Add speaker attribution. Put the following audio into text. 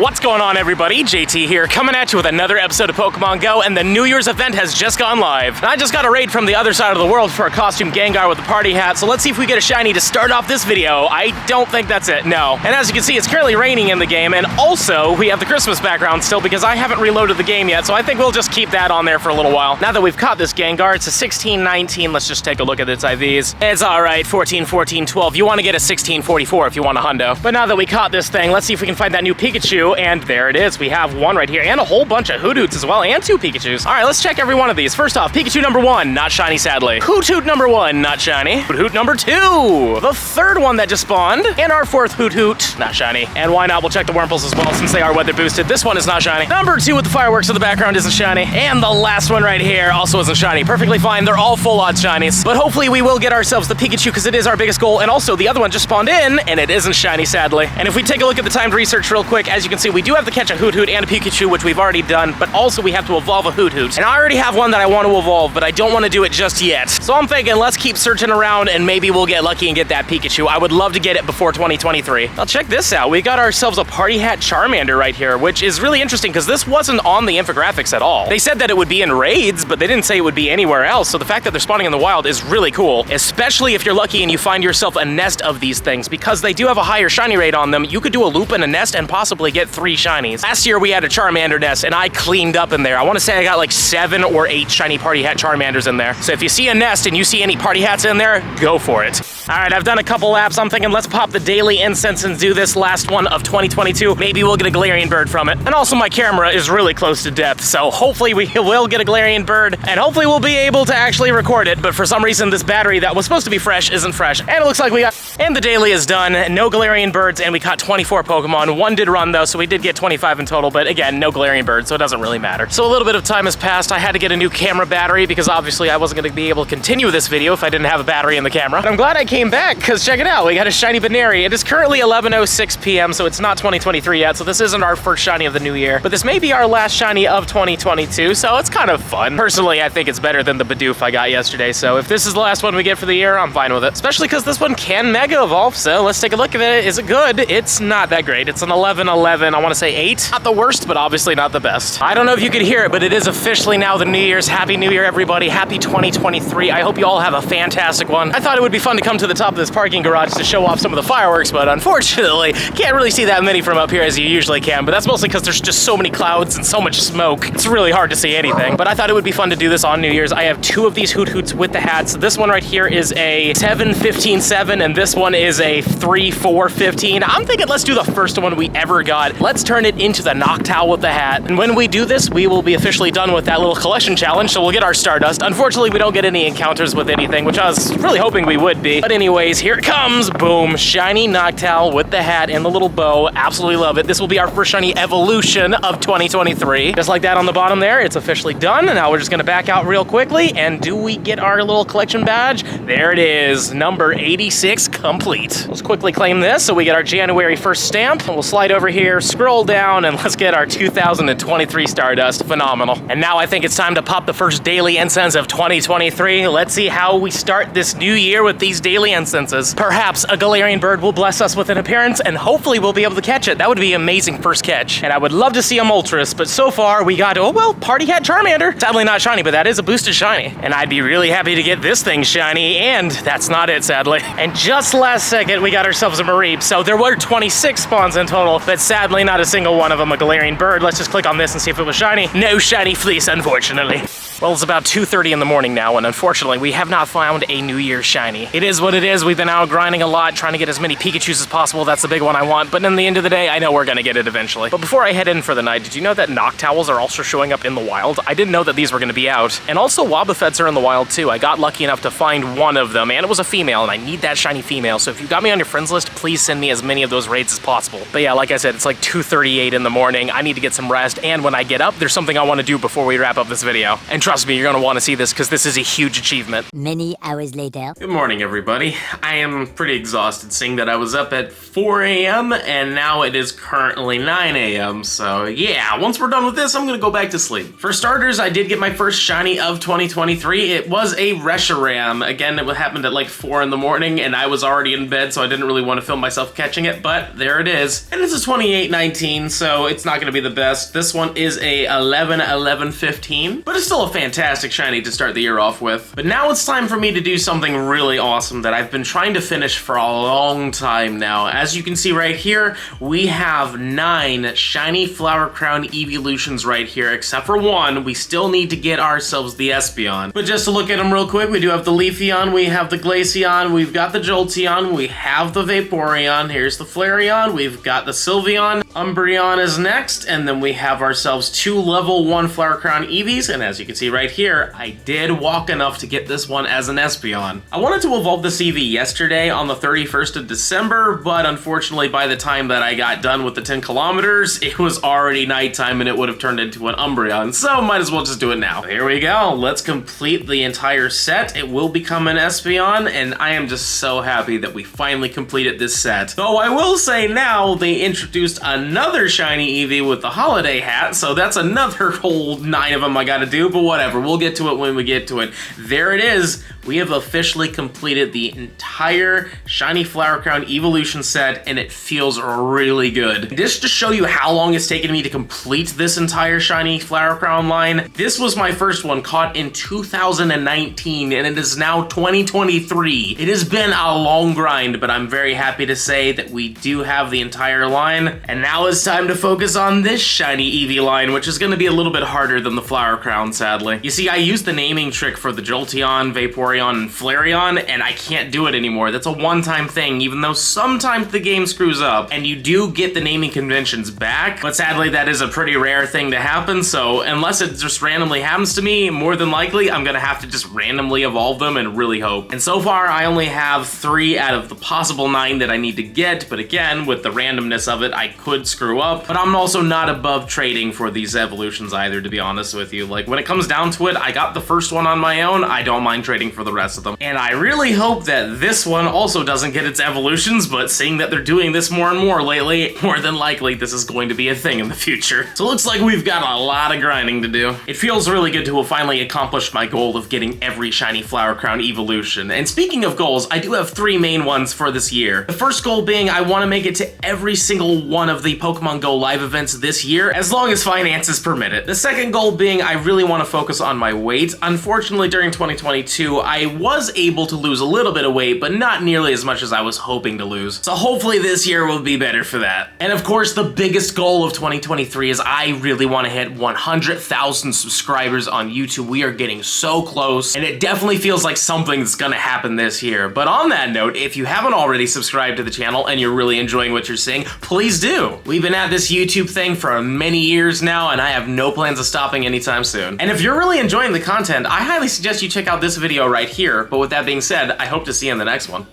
Speaker 1: What's going on, everybody? JT here, coming at you with another episode of Pokemon Go, and the New Year's event has just gone live. And I just got a raid from the other side of the world for a costume Gengar with a party hat, so let's see if we get a shiny to start off this video. I don't think that's it, no. And as you can see, it's currently raining in the game, and also, we have the Christmas background still because I haven't reloaded the game yet, so I think we'll just keep that on there for a little while. Now that we've caught this Gengar, it's a 16-19, let's just take a look at its IVs. It's alright, 14, 14, 12. You want to get a 16-44 if you want a hundo. But now that we caught this thing, let's see if we can find that new Pikachu. And there it is. We have one right here and a whole bunch of Hootoots as well and two Pikachus. All right, let's check every one of these. First off, Pikachu number 1, not shiny, sadly. Hoothoot number 1, not shiny. Hoothoot number 2, the third one that just spawned. And our fourth Hoothoot, not shiny. And why not? We'll check the Wurmples as well since they are weather boosted. This one is not shiny. Number 2 with the fireworks in the background isn't shiny. And the last one right here also isn't shiny. Perfectly fine. They're all full odds shinies. But hopefully we will get ourselves the Pikachu because it is our biggest goal. And also the other one just spawned in and it isn't shiny, sadly. And if we take a look at the timed research real quick, as you can see, we do have to catch a Hoothoot and a Pikachu, which we've already done, but also we have to evolve a Hoothoot. And I already have one that I want to evolve, but I don't want to do it just yet. So I'm thinking let's keep searching around and maybe we'll get lucky and get that Pikachu. I would love to get it before 2023. Now check this out. We got ourselves a Party Hat Charmander right here, which is really interesting because this wasn't on the infographics at all. They said that it would be in raids, but they didn't say it would be anywhere else. So the fact that they're spawning in the wild is really cool, especially if you're lucky and you find yourself a nest of these things, because they do have a higher shiny rate on them. You could do a loop in a nest and possibly get 3 shinies. Last year we had a Charmander nest and I cleaned up in there. I want to say I got like 7 or 8 shiny Party Hat Charmanders in there. So if you see a nest and you see any Party Hats in there, go for it. All right, I've done a couple laps. I'm thinking let's pop the daily incense and do this last one of 2022. Maybe we'll get a Galarian bird from it. And also my camera is really close to death, so hopefully we will get a Galarian bird and hopefully we'll be able to actually record it. But for some reason this battery that was supposed to be fresh isn't fresh. And it looks like we got, and the daily is done. No Galarian birds and we caught 24 Pokemon. 1 did run though, so we did get 25 in total, but again, no Galarian bird, so it doesn't really matter. So a little bit of time has passed. I had to get a new camera battery because obviously I wasn't going to be able to continue this video if I didn't have a battery in the camera. But I'm glad I came back because check it out. We got a shiny Baneri. It is currently 11:06 p.m. so it's not 2023 yet, so this isn't our first shiny of the new year, but this may be our last shiny of 2022, so it's kind of fun. Personally, I think it's better than the Bidoof I got yesterday, so if this is the last one we get for the year, I'm fine with it. Especially because this one can Mega Evolve, so let's take a look at it. Is it good? It's not that great. It's an 11-11. I want to say 8. Not the worst, but obviously not the best. I don't know if you could hear it, but it is officially now the New Year's. Happy New Year, everybody. Happy 2023. I hope you all have a fantastic one. I thought it would be fun to come to the top of this parking garage to show off some of the fireworks, but unfortunately, can't really see that many from up here as you usually can, but that's mostly because there's just so many clouds and so much smoke. It's really hard to see anything, but I thought it would be fun to do this on New Year's. I have 2 of these Hoothoots with the hats. This one right here is a 7-15-7, and this one is a 3-4-15. I'm thinking let's do the first one we ever got. Let's turn it into the Noctowl with the hat, and when we do this, we will be officially done with that little collection challenge, so we'll get our Stardust. Unfortunately, we don't get any encounters with anything, which I was really hoping we would be. But anyways, here it comes. Boom. Shiny Noctowl with the hat and the little bow. Absolutely love it. This will be our first shiny evolution of 2023. Just like that on the bottom there, it's officially done. And now we're just going to back out real quickly. And do we get our little collection badge? There it is. Number 86 complete. Let's quickly claim this so we get our January 1st stamp. We'll slide over here, scroll down, and let's get our 2023 Stardust. Phenomenal. And now I think it's time to pop the first daily incense of 2023. Let's see how we start this new year with these daily incenses. Perhaps a Galarian bird will bless us with an appearance and hopefully we'll be able to catch it. That would be an amazing first catch. And I would love to see a Moltres, but so far we got, oh well, Party Hat Charmander. Sadly not shiny, but that is a boosted shiny. And I'd be really happy to get this thing shiny, and that's not it, sadly. And just last second, we got ourselves a Mareep. So there were 26 spawns in total, but sadly not a single one of them a Galarian bird. Let's just click on this and see if it was shiny. No shiny fleece, unfortunately. Well, it's about 2:30 in the morning now, and unfortunately, we have not found a New Year's shiny. It is what it is. We've been out grinding a lot, trying to get as many Pikachus as possible. That's the big one I want, but in the end of the day, I know we're gonna get it eventually. But before I head in for the night, did you know that Noctowls are also showing up in the wild? I didn't know that these were gonna be out. And also, Wobbuffets are in the wild too. I got lucky enough to find one of them, and it was a female, and I need that shiny female. So if you got me on your friends list, please send me as many of those raids as possible. But yeah, like I said, it's like 2:38 in the morning. I need to get some rest, and when I get up, there's something I want to do before we wrap up this video. And trust me, you're gonna want to see this because this is a huge achievement.
Speaker 2: Many hours later.
Speaker 1: Good morning, everybody. I am pretty exhausted seeing that I was up at 4 a.m. and now it is currently 9 a.m. So yeah, once we're done with this, I'm gonna go back to sleep. For starters, I did get my first shiny of 2023. It was a Reshiram. Again, it happened at like 4 in the morning and I was already in bed, so I didn't really want to film myself catching it, but there it is. And it's a 28 8/19, so it's not gonna be the best. This one is a 11/11/15, but it's still a fantastic shiny to start the year off with. But now it's time for me to do something really awesome that I've been trying to finish for a long time now. As you can see right here, we have 9 shiny Flower Crown evolutions right here, except for one. We still need to get ourselves the Espeon. But just to look at them real quick, we do have the Leafeon, we have the Glaceon, we've got the Jolteon, we have the Vaporeon, here's the Flareon, we've got the Sylveon, Umbreon is next, and then we have ourselves 2 level 1 Flower Crown Eevees, and as you can see right here, I did walk enough to get this one as an Espeon. I wanted to evolve this Eevee yesterday on the 31st of December, but unfortunately by the time that I got done with the 10 kilometers, it was already nighttime and it would have turned into an Umbreon, so might as well just do it now. Here we go, let's complete the entire set. It will become an Espeon, and I am just so happy that we finally completed this set. Though I will say now, they introduced another shiny Eevee with the holiday hat, so that's another whole 9 of them I gotta do, but whatever, we'll get to it when we get to it. There it is. We have officially completed the entire Shiny Flower Crown evolution set, and it feels really good. Just to show you how long it's taken me to complete this entire Shiny Flower Crown line, this was my first one caught in 2019, and it is now 2023. It has been a long grind, but I'm very happy to say that we do have the entire line, and now it's time to focus on this Shiny Eevee line, which is going to be a little bit harder than the Flower Crown, sadly. You see, I used the naming trick for the Jolteon, Vaporeon, and Flareon, and I can't do it anymore. That's a one-time thing, even though sometimes the game screws up, and you do get the naming conventions back, but sadly that is a pretty rare thing to happen, so unless it just randomly happens to me, more than likely I'm gonna have to just randomly evolve them and really hope. And so far, I only have 3 out of the possible 9 that I need to get, but again, with the randomness of it, I could screw up, but I'm also not above trading for these evolutions either, to be honest with you. Like, when it comes down to it, I got the first one on my own, I don't mind trading for the rest of them. And I really hope that this one also doesn't get its evolutions, but seeing that they're doing this more and more lately, more than likely this is going to be a thing in the future. So it looks like we've got a lot of grinding to do. It feels really good to have finally accomplished my goal of getting every Shiny Flower Crown evolution. And speaking of goals, I do have 3 main ones for this year. The first goal being I want to make it to every single one of the Pokemon Go live events this year, as long as finances permit it. The second goal being I really want to focus on my weight. Unfortunately, during 2022, I was able to lose a little bit of weight, but not nearly as much as I was hoping to lose. So hopefully this year will be better for that. And of course, the biggest goal of 2023 is I really want to hit 100,000 subscribers on YouTube. We are getting so close, and it definitely feels like something's gonna happen this year. But on that note, if you haven't already subscribed to the channel and you're really enjoying what you're seeing, please do. We've been at this YouTube thing for many years now, and I have no plans of stopping anytime soon. And if you're really enjoying the content, I highly suggest you check out this video right here. But with that being said, I hope to see you in the next one.